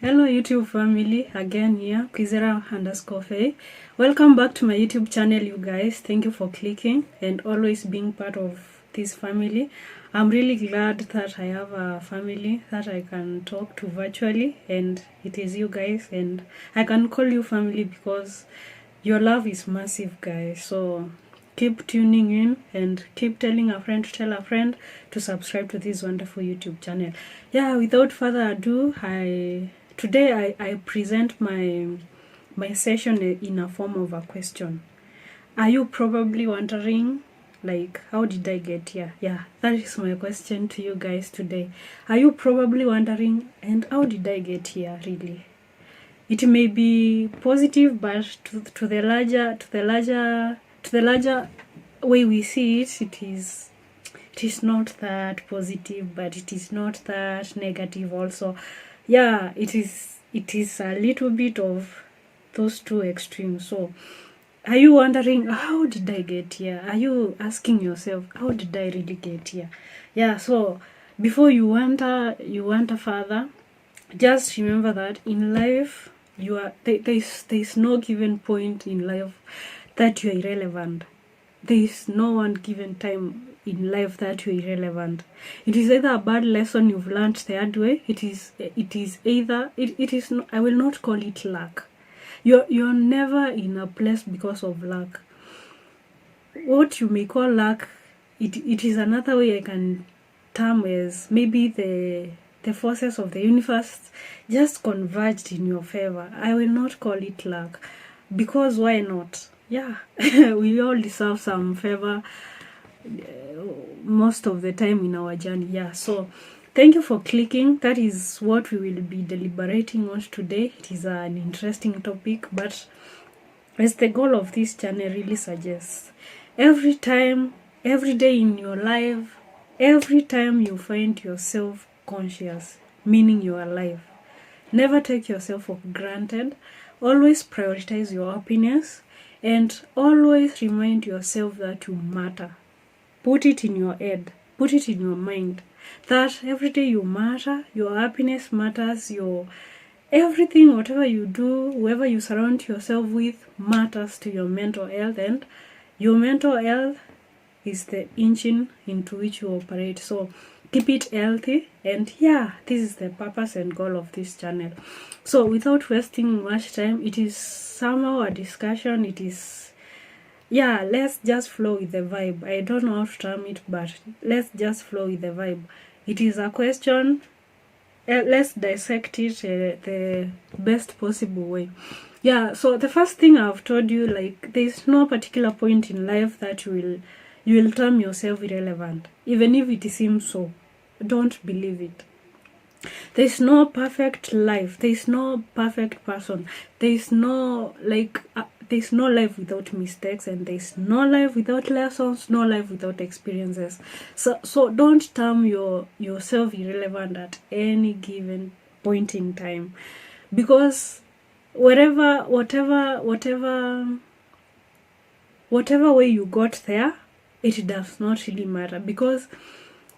Hello YouTube family, again here, Kwizera_Faye. Welcome back to my YouTube channel, you guys. Thank you for clicking and always being part of this family. I'm really glad that I have a family that I can talk to virtually, and it is you guys, and I can call you family because your love is massive, guys. So keep tuning in and keep telling a friend to tell a friend to subscribe to this wonderful YouTube channel. Yeah, without further ado, today I present my session in a form of a question. Are you probably wondering, like, how did I get here? Yeah, that is my question to you guys today. Are you probably wondering, and how did I get here really? It may be positive, but to the larger way we see it, it is not that positive, but it is not that negative also. Yeah, it is a little bit of those two extremes. So are you wondering, how did I get here? Are you asking yourself, how did I really get here? Yeah, so before you wonder further, just remember that in life, there's no given point in life that you're irrelevant. There is no one given time in life that you're irrelevant. It is either a bad lesson you've learned the hard way. It is not, I will not call it luck. You're never in a place because of luck. What you may call luck, it is another way I can term as maybe the forces of the universe just converged in your favor. I will not call it luck, because why not? Yeah, we all deserve some favor most of the time in our journey. Yeah, so thank you for clicking. That is what we will be deliberating on today. It is an interesting topic, but as the goal of this channel really suggests, every day in your life, every time you find yourself conscious, meaning you are alive, never take yourself for granted. Always prioritize your happiness, and always remind yourself that you matter. Put it in your head, put it in your mind, that every day you matter, your happiness matters, your everything, whatever you do, whoever you surround yourself with matters to your mental health, and your mental health is the engine into which you operate. So keep it healthy, and yeah, this is the purpose and goal of this channel. So without wasting much time, it is somehow a discussion. It is, yeah, let's just flow with the vibe. I don't know how to term it, but let's just flow with the vibe. It is a question. Let's dissect it the best possible way. Yeah, so the first thing I've told you, like, there's no particular point in life that you will term yourself irrelevant, even if it seems so. Don't believe it. There's no perfect life. There's no perfect person. There's no life without mistakes, and there's no life without lessons, no life without experiences. So don't term yourself irrelevant at any given point in time, because whatever way you got there, it does not really matter, because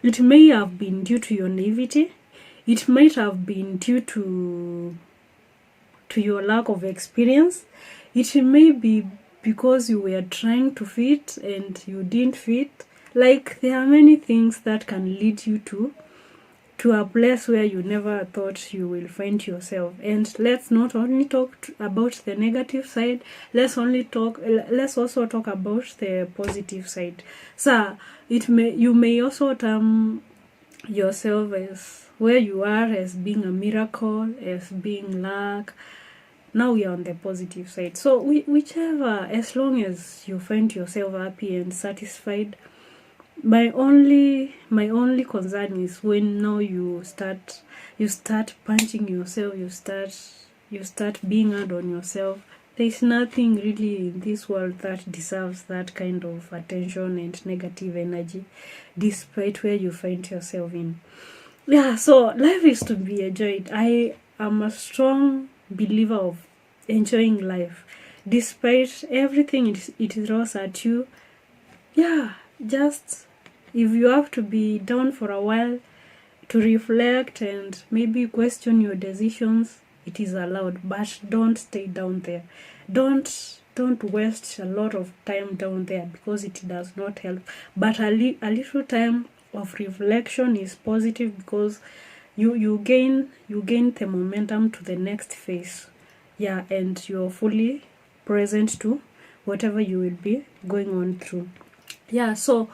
it may have been due to your naivety. It might have been due to your lack of experience. It may be because you were trying to fit and you didn't fit. Like, there are many things that can lead you to a place where you never thought you will find yourself. And let's not only talk about the negative side, let's also talk about the positive side. So you may also term yourself as where you are as being a miracle, as being luck. Now we are on the positive side. So whichever, as long as you find yourself happy and satisfied. My only concern is when now you start punching yourself, you start being hard on yourself. There's nothing really in this world that deserves that kind of attention and negative energy, despite where you find yourself in. Yeah, so life is to be enjoyed. I am a strong believer of enjoying life, despite everything it throws at you. Yeah, just if you have to be down for a while to reflect and maybe question your decisions, it is allowed, but don't stay down there. Don't waste a lot of time down there, because it does not help. But a little time of reflection is positive, because you gain the momentum to the next phase. Yeah, and you're fully present to whatever you will be going on through. Yeah, so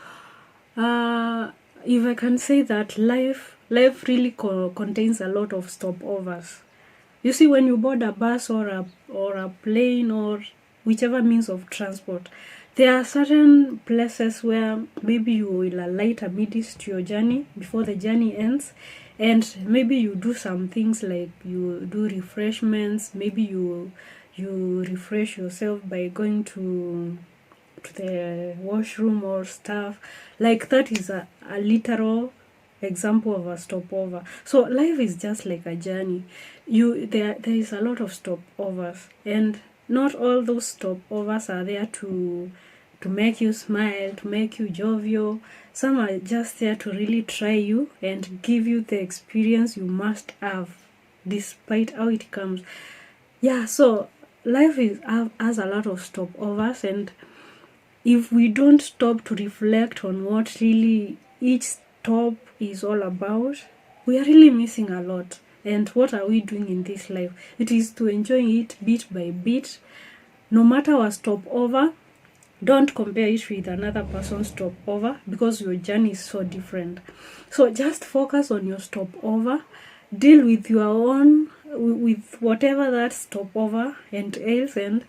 if I can say that life really contains a lot of stopovers. You see, when you board a bus or a plane or whichever means of transport, there are certain places where maybe you will alight amidst your journey before the journey ends, and maybe you do some things like you do refreshments. Maybe you refresh yourself by going to the washroom or stuff. Like that is a literal example of a stopover. So life is just like a journey. There is a lot of stopovers, and not all those stopovers are there to make you smile, to make you jovial. Some are just there to really try you and give you the experience you must have, despite how it comes. Yeah, so life has a lot of stopovers, and if we don't stop to reflect on what really each stop is all about, we are really missing a lot. And what are we doing in this life? It is to enjoy it bit by bit. No matter what stopover, don't compare it with another person's stopover, because your journey is so different. So just focus on your stopover, deal with your own, with whatever that stopover entails, and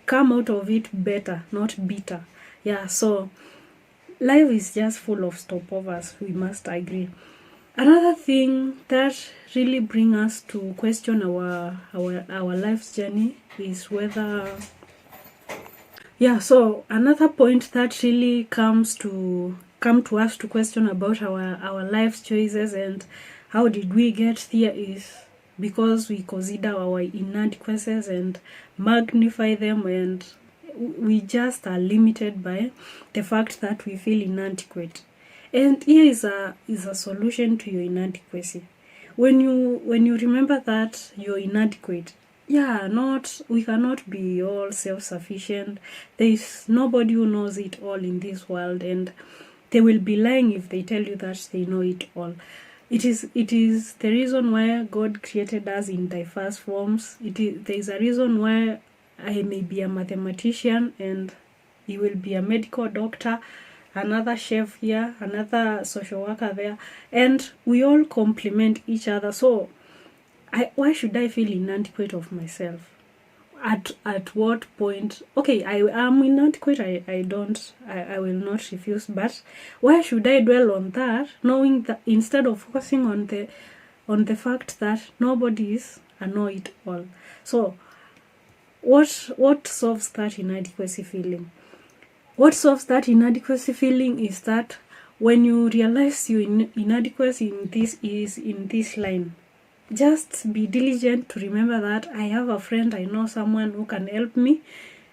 come out of it better, not bitter. Yeah, so life is just full of stopovers, we must agree. Another thing that really brings us to question our life's journey is whether... Yeah, so another point that really come to us to question about our life's choices and how did we get there is because we consider our inadequacies and magnify them, and we just are limited by the fact that we feel inadequate. And here is a solution to your inadequacy. When you remember that you're inadequate, we cannot be all self-sufficient. There is nobody who knows it all in this world, and they will be lying if they tell you that they know it all. It is the reason why God created us in diverse forms. There is a reason why I may be a mathematician and you will be a medical doctor, another chef here, another social worker there, and we all complement each other. So why should I feel inadequate of myself? At what point? Okay, I am inadequate. I will not refuse. But why should I dwell on that, knowing that instead of focusing on the fact that nobody's a know-it-all? So what solves that inadequacy feeling? What solves that inadequacy feeling is that when you realize your inadequacy in this line, just be diligent to remember that I have a friend, I know someone who can help me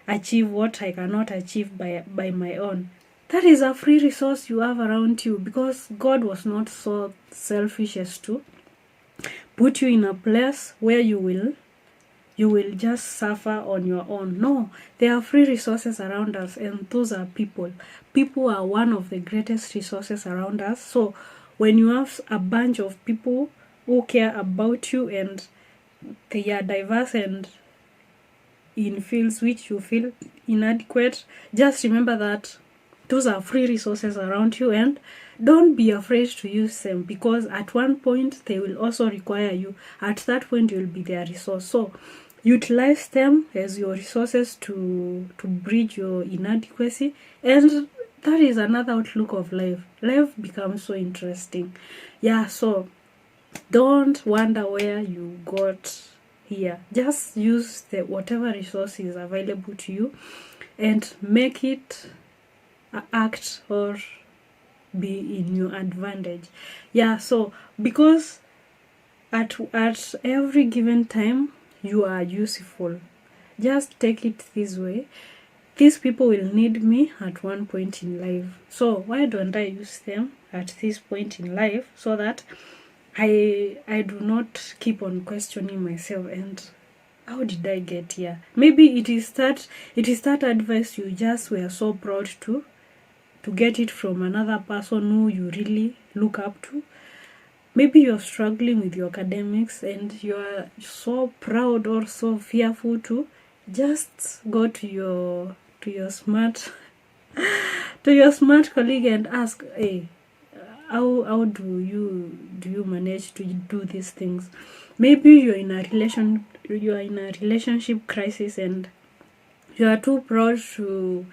achieve what I cannot achieve by my own. That is a free resource you have around you, because God was not so selfish as to put you in a place where you will just suffer on your own. No, there are free resources around us, and those are people. People are one of the greatest resources around us. So when you have a bunch of people who care about you and they are diverse and in fields which you feel inadequate, just remember that those are free resources around you, and don't be afraid to use them, because at one point they will also require you. At that point you will be their resource. So utilize them as your resources to bridge your inadequacy, and that is another outlook of life. Life becomes so interesting. Yeah, so don't wonder where you got here. Just use whatever resource is available to you and make it act or be in your advantage. Yeah, so because at every given time you are useful. Just take it this way. These people will need me at one point in life. So why don't I use them at this point in life so that I do not keep on questioning myself and how did I get here? Maybe it is that advice you just were so proud to get it from another person who you really look up to. Maybe you're struggling with your academics and you're so proud or so fearful to just go to your smart colleague and ask, hey, how do you manage to do these things? Maybe you're in a relationship crisis and you are too proud to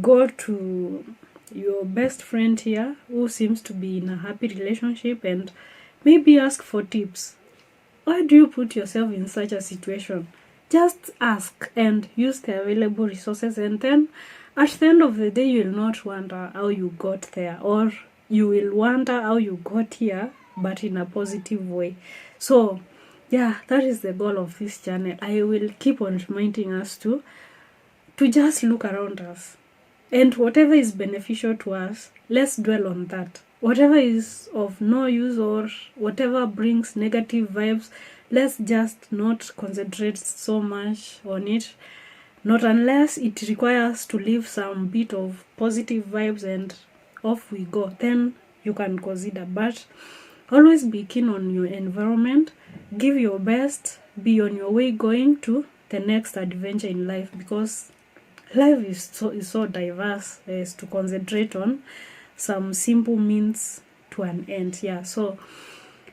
go to your best friend here who seems to be in a happy relationship and maybe ask for tips. Why do you put yourself in such a situation? Just ask and use the available resources, and then at the end of the day you will not wonder how you got there, or you will wonder how you got here, but in a positive way. So yeah, that is the goal of this channel. I will keep on reminding us to just look around us, and whatever is beneficial to us, let's dwell on that. Whatever is of no use or whatever brings negative vibes, let's just not concentrate so much on it. Not unless it requires to leave some bit of positive vibes and off we go. Then you can consider. But always be keen on your environment. Give your best. Be on your way going to the next adventure in life, because life is so diverse as to concentrate on some simple means to an end. Yeah, so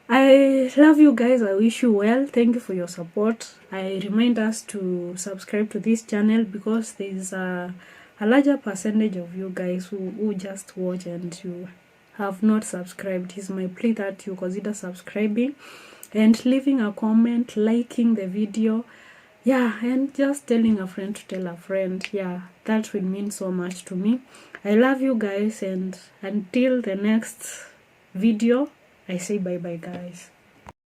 I love you guys. I wish you well. Thank you for your support. I remind us to subscribe to this channel because there is a larger percentage of you guys who just watch and you have not subscribed. It's my plea that you consider subscribing and leaving a comment, liking the video. Yeah, and just telling a friend to tell a friend. Yeah, that will mean so much to me. I love you guys, and until the next video, I say bye bye guys.